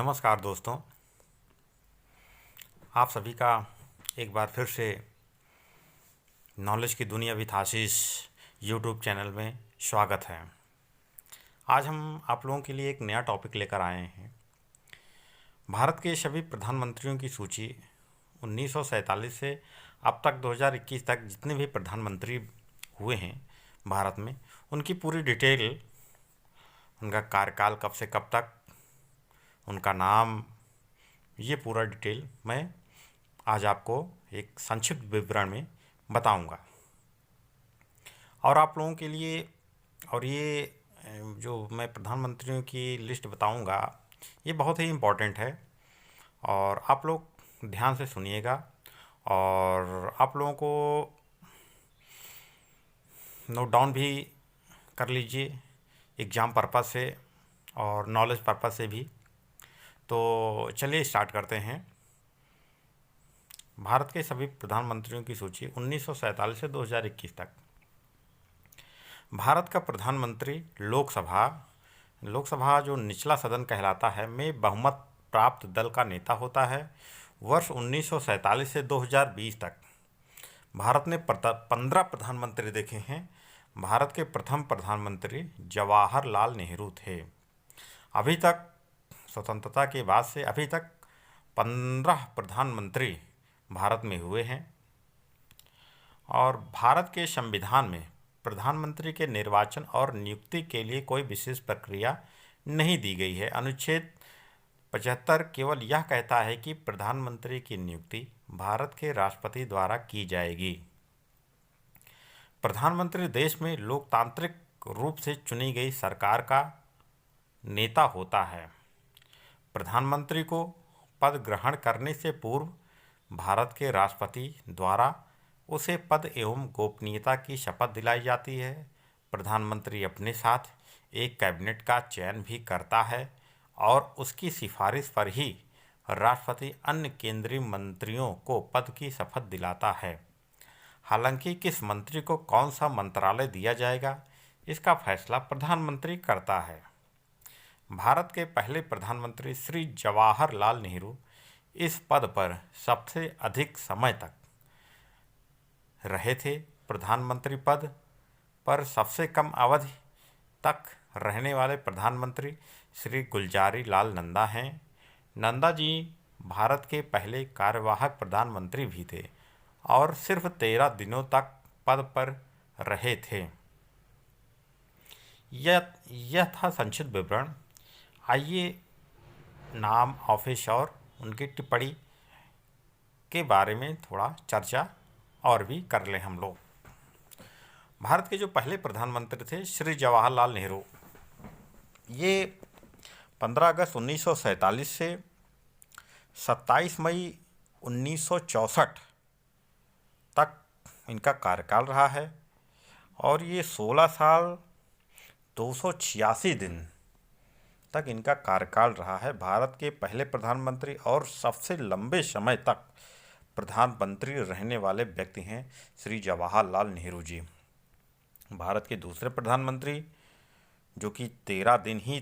नमस्कार दोस्तों, आप सभी का एक बार फिर से नॉलेज की दुनिया विद आशीष यूट्यूब चैनल में स्वागत है। आज हम आप लोगों के लिए एक नया टॉपिक लेकर आए हैं। भारत के सभी प्रधानमंत्रियों की सूची 1947 से अब तक 2021 तक जितने भी प्रधानमंत्री हुए हैं भारत में, उनकी पूरी डिटेल, उनका कार्यकाल कब से कब तक, उनका नाम, ये पूरा डिटेल मैं आज आपको एक संक्षिप्त विवरण में बताऊंगा। और आप लोगों के लिए, और ये जो मैं प्रधानमंत्रियों की लिस्ट बताऊंगा, ये बहुत ही इम्पोर्टेंट है और आप लोग ध्यान से सुनिएगा। और आप लोगों को नोट डाउन भी कर लीजिए एग्ज़ाम पर्पज़ से और नॉलेज पर्पज़ से भी। तो चलिए स्टार्ट करते हैं। भारत के सभी प्रधानमंत्रियों की सूची 1947 से 2021 तक। भारत का प्रधानमंत्री लोकसभा जो निचला सदन कहलाता है में बहुमत प्राप्त दल का नेता होता है। वर्ष 1947 से 2020 तक भारत ने 15 प्रधानमंत्री देखे हैं। भारत के प्रथम प्रधानमंत्री जवाहरलाल नेहरू थे। अभी तक स्वतंत्रता के बाद से अभी तक 15 प्रधानमंत्री भारत में हुए हैं। और भारत के संविधान में प्रधानमंत्री के निर्वाचन और नियुक्ति के लिए कोई विशेष प्रक्रिया नहीं दी गई है। अनुच्छेद 75 केवल यह कहता है कि प्रधानमंत्री की नियुक्ति भारत के राष्ट्रपति द्वारा की जाएगी। प्रधानमंत्री देश में लोकतांत्रिक रूप से चुनी गई सरकार का नेता होता है। प्रधानमंत्री को पद ग्रहण करने से पूर्व भारत के राष्ट्रपति द्वारा उसे पद एवं गोपनीयता की शपथ दिलाई जाती है। प्रधानमंत्री अपने साथ एक कैबिनेट का चयन भी करता है और उसकी सिफारिश पर ही राष्ट्रपति अन्य केंद्रीय मंत्रियों को पद की शपथ दिलाता है। हालांकि किस मंत्री को कौन सा मंत्रालय दिया जाएगा, इसका फैसला प्रधानमंत्री करता है। भारत के पहले प्रधानमंत्री श्री जवाहरलाल नेहरू इस पद पर सबसे अधिक समय तक रहे थे। प्रधानमंत्री पद पर सबसे कम अवधि तक रहने वाले प्रधानमंत्री श्री गुलजारी लाल नंदा हैं। नंदा जी भारत के पहले कार्यवाहक प्रधानमंत्री भी थे और सिर्फ 13 दिनों तक पद पर रहे थे। यह था संक्षिप्त विवरण। आइए नाम, ऑफिस और उनकी टिप्पणी के बारे में थोड़ा चर्चा और भी कर लें हम लोग। भारत के जो पहले प्रधानमंत्री थे श्री जवाहरलाल नेहरू, ये 15 अगस्त 1947 से 27 मई 1964 तक इनका कार्यकाल रहा है और ये 16 साल 286 दिन तक इनका कार्यकाल रहा है। भारत के पहले प्रधानमंत्री और सबसे लंबे समय तक प्रधानमंत्री रहने वाले व्यक्ति हैं श्री जवाहरलाल नेहरू जी। भारत के दूसरे प्रधानमंत्री जो कि 13 दिन ही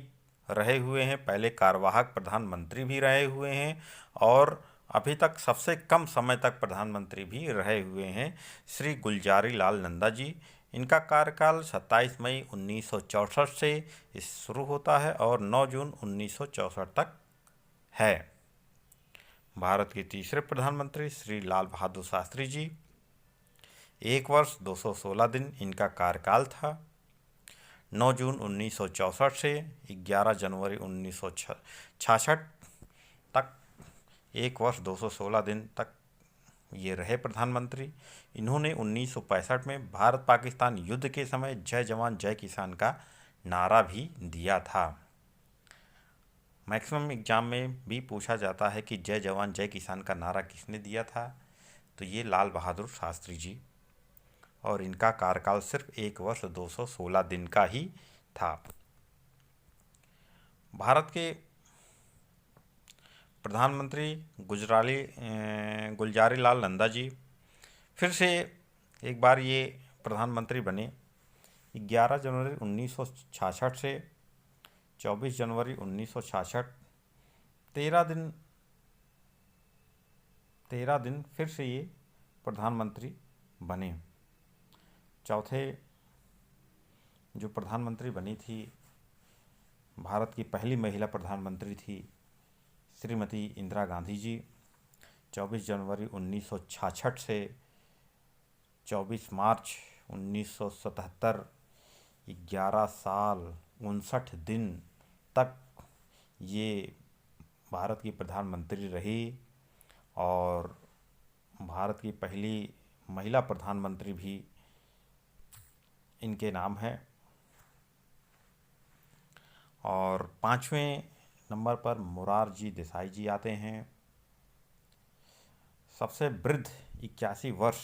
रहे हुए हैं, पहले कार्यवाहक प्रधानमंत्री भी रहे हुए हैं और अभी तक सबसे कम समय तक प्रधानमंत्री भी रहे हुए हैं, श्री गुलजारी लाल नंदा जी। इनका कार्यकाल 27 मई 1964 से शुरू होता है और 9 जून 1964 तक है। भारत के तीसरे प्रधानमंत्री श्री लाल बहादुर शास्त्री जी, 1 वर्ष 216 दिन इनका कार्यकाल था। 9 जून 1964 से 11 जनवरी 1966 तक 1 वर्ष 216 दिन तक ये रहे प्रधानमंत्री। इन्होंने 1965 में भारत पाकिस्तान युद्ध के समय जय जवान जय किसान का नारा भी दिया था। मैक्सिमम एग्जाम में भी पूछा जाता है कि जय जवान जय किसान का नारा किसने दिया था, तो ये लाल बहादुर शास्त्री जी, और इनका कार्यकाल सिर्फ 1 वर्ष 216 दिन का ही था। भारत के प्रधानमंत्री गुलजारी लाल नंदा जी फिर से एक बार ये प्रधानमंत्री बने 11 जनवरी 1966 से 24 जनवरी 1966 13 दिन 13 दिन फिर से ये प्रधानमंत्री बने। चौथे जो प्रधानमंत्री बनी थी, भारत की पहली महिला प्रधानमंत्री थी श्रीमती इंदिरा गांधी जी। 24 जनवरी 1966 से 24 मार्च 1977, 11 साल 59 दिन तक ये भारत की प्रधानमंत्री रही और भारत की पहली महिला प्रधानमंत्री भी इनके नाम है। और 5वें नंबर पर मोरारजी देसाई जी आते हैं। सबसे वृद्ध 81 वर्ष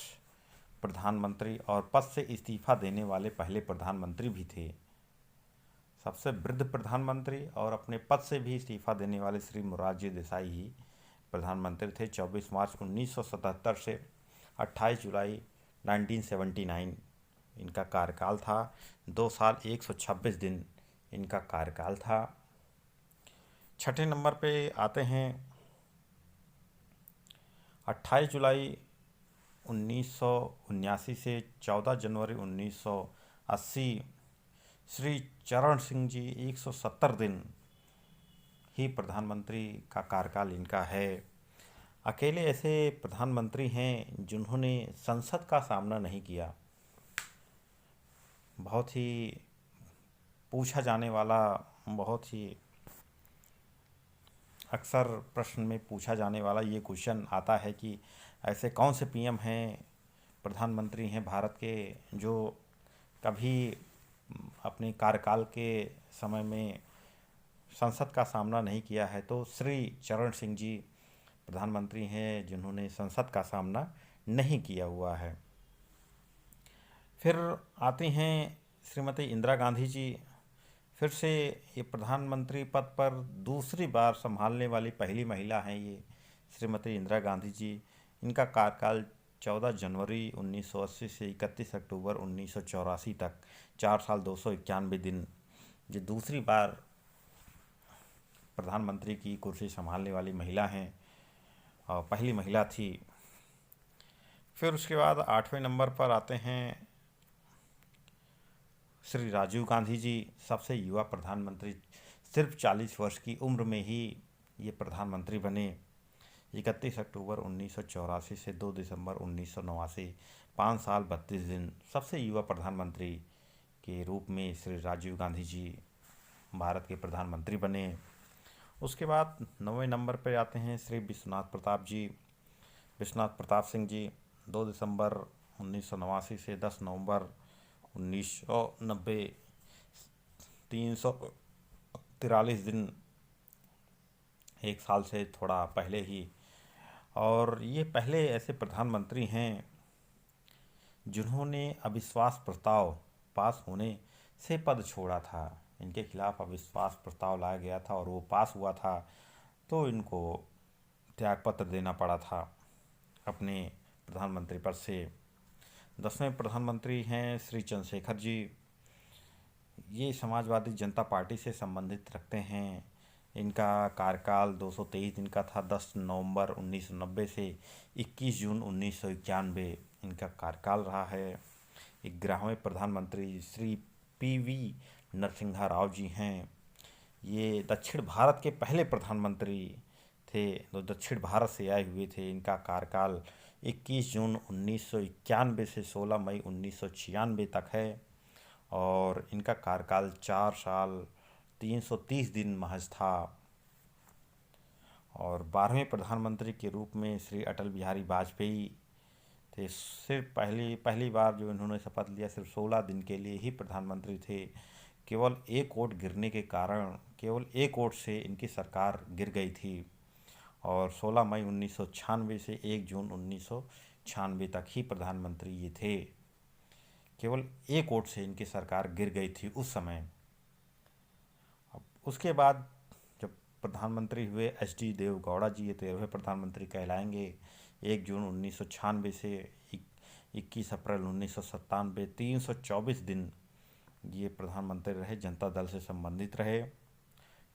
प्रधानमंत्री और पद से इस्तीफा देने वाले पहले प्रधानमंत्री भी थे। सबसे वृद्ध प्रधानमंत्री और अपने पद से भी इस्तीफा देने वाले श्री मोरारजी देसाई ही प्रधानमंत्री थे। 24 मार्च 1977 से 28 जुलाई 1979 इनका कार्यकाल था। 2 साल 126 दिन इनका कार्यकाल था। छठे नंबर पे आते हैं 28 जुलाई 1979 से 14 जनवरी 1980 श्री चरण सिंह जी। 170 दिन ही प्रधानमंत्री का कार्यकाल इनका है। अकेले ऐसे प्रधानमंत्री हैं जिन्होंने संसद का सामना नहीं किया। बहुत ही पूछा जाने वाला, बहुत ही अक्सर प्रश्न में पूछा जाने वाला ये क्वेश्चन आता है कि ऐसे कौन से पीएम हैं, प्रधानमंत्री हैं भारत के, जो कभी अपने कार्यकाल के समय में संसद का सामना नहीं किया है। तो श्री चरण सिंह जी प्रधानमंत्री हैं जिन्होंने संसद का सामना नहीं किया हुआ है। फिर आती हैं श्रीमती इंदिरा गांधी जी। फिर से ये प्रधानमंत्री पद पर दूसरी बार संभालने वाली पहली महिला हैं ये श्रीमती इंदिरा गांधी जी। इनका कार्यकाल 14 जनवरी 1980 से 31 अक्टूबर 1984 तक 4 साल 291 दिन ये दूसरी बार प्रधानमंत्री की कुर्सी संभालने वाली महिला हैं और पहली महिला थी। फिर उसके बाद 8वें नंबर पर आते हैं श्री राजीव गांधी जी। सबसे युवा प्रधानमंत्री, सिर्फ 40 वर्ष की उम्र में ही ये प्रधानमंत्री बने। 31 अक्टूबर 1984 से 2 दिसंबर 1989, 5 साल 32 दिन सबसे युवा प्रधानमंत्री के रूप में श्री राजीव गांधी जी भारत के प्रधानमंत्री बने। उसके बाद 9वें नंबर पर आते हैं श्री विश्वनाथ प्रताप जी। विश्वनाथ प्रताप सिंह जी 2 दिसंबर 1989 से 10 नवंबर 1990, 343 दिन, 1 साल से थोड़ा पहले ही। और ये पहले ऐसे प्रधानमंत्री हैं जिन्होंने अविश्वास प्रस्ताव पास होने से पद छोड़ा था। इनके खिलाफ अविश्वास प्रस्ताव लाया गया था और वो पास हुआ था, तो इनको त्यागपत्र देना पड़ा था अपने प्रधानमंत्री पद से। 10वें प्रधानमंत्री हैं श्री चंद्रशेखर जी। ये समाजवादी जनता पार्टी से संबंधित रखते हैं। इनका कार्यकाल 223 दिन का था। 10 नवंबर 1990 से 21 जून 1991 इनका कार्यकाल रहा है। 11वें प्रधानमंत्री श्री पीवी नरसिम्हा राव जी हैं। ये दक्षिण भारत के पहले प्रधानमंत्री थे जो दक्षिण भारत से आए हुए थे। इनका कार्यकाल 21 जून 1991 से 16 मई 1996 तक है और इनका कार्यकाल 4 साल 330 दिन महज था। और 12वें प्रधानमंत्री के रूप में श्री अटल बिहारी वाजपेयी थे। सिर्फ पहली बार जो इन्होंने शपथ लिया, सिर्फ 16 दिन के लिए ही प्रधानमंत्री थे। केवल एक वोट गिरने के कारण, केवल एक वोट से इनकी सरकार गिर गई थी और 16 मई 1996 से 1 जून 1996 तक ही प्रधानमंत्री ये थे। केवल एक वोट से इनकी सरकार गिर गई थी उस समय। अब उसके बाद जब प्रधानमंत्री हुए एच.डी. देवगौड़ा जी, ये 13वें प्रधानमंत्री कहलाएंगे। 1 जून 1996 से 21 अप्रैल 1997, 324 दिन ये प्रधानमंत्री रहे, जनता दल से संबंधित रहे।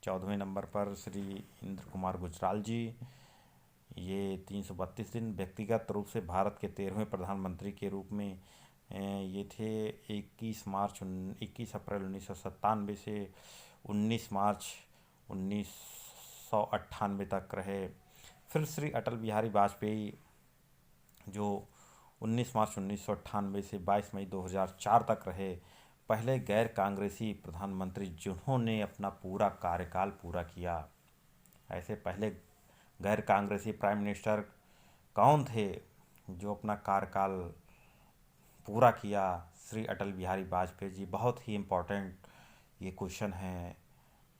14वें नंबर पर श्री इंद्र कुमार गुजराल जी, ये 332 दिन। व्यक्तिगत रूप से भारत के 13वें प्रधानमंत्री के रूप में ये थे 21 अप्रैल 1997 से 19 मार्च 1998 तक रहे। फिर श्री अटल बिहारी वाजपेयी जो 19 मार्च 1998 से 22 मई 2004 तक रहे, पहले गैर कांग्रेसी प्रधानमंत्री जिन्होंने अपना पूरा कार्यकाल पूरा किया। ऐसे पहले गैर कांग्रेसी प्राइम मिनिस्टर कौन थे जो अपना कार्यकाल पूरा किया? श्री अटल बिहारी वाजपेयी जी। बहुत ही इम्पोर्टेंट ये क्वेश्चन है,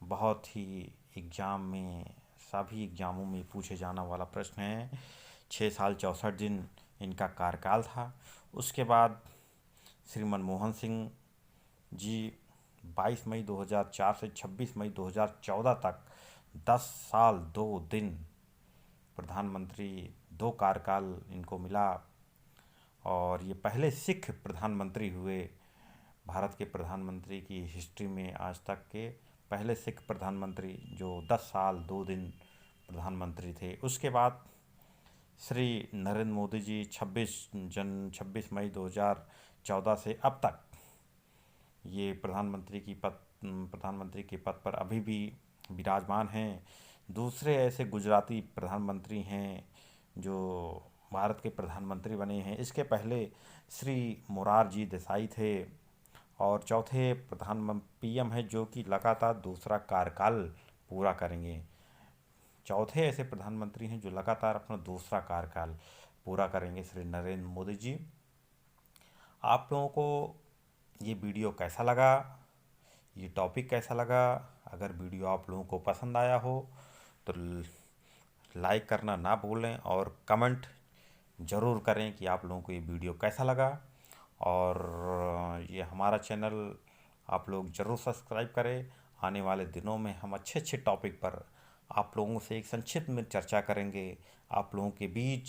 बहुत ही एग्ज़ाम में, सभी एग्ज़ामों में पूछे जाने वाला प्रश्न है। 6 साल 64 दिन इनका कार्यकाल था। उसके बाद श्री मनमोहन सिंह जी 22 मई 2004 से 26 मई 2014 तक 10 साल 2 दिन प्रधानमंत्री, 2 कार्यकाल इनको मिला। और ये पहले सिख प्रधानमंत्री हुए, भारत के प्रधानमंत्री की हिस्ट्री में आज तक के पहले सिख प्रधानमंत्री जो 10 साल 2 दिन प्रधानमंत्री थे। उसके बाद श्री नरेंद्र मोदी जी 26 मई 2014 से अब तक ये प्रधानमंत्री के पद पर अभी भी विराजमान हैं। दूसरे ऐसे गुजराती प्रधानमंत्री हैं जो भारत के प्रधानमंत्री बने हैं। इसके पहले श्री मोरारजी देसाई थे और चौथे पीएम है जो कि लगातार दूसरा कार्यकाल पूरा करेंगे। चौथे ऐसे प्रधानमंत्री हैं जो लगातार अपना दूसरा कार्यकाल पूरा करेंगे, श्री नरेंद्र मोदी जी। आप लोगों को ये वीडियो कैसा लगा, ये टॉपिक कैसा लगा? अगर वीडियो आप लोगों को पसंद आया हो तो लाइक करना ना भूलें और कमेंट ज़रूर करें कि आप लोगों को ये वीडियो कैसा लगा। और ये हमारा चैनल आप लोग ज़रूर सब्सक्राइब करें। आने वाले दिनों में हम अच्छे अच्छे टॉपिक पर आप लोगों से एक संक्षिप्त में चर्चा करेंगे। आप लोगों के बीच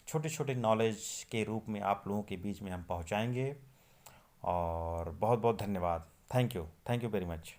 छोटे छोटे नॉलेज के रूप में आप लोगों के बीच में हम पहुंचाएंगे। और बहुत बहुत धन्यवाद। Thank you very much.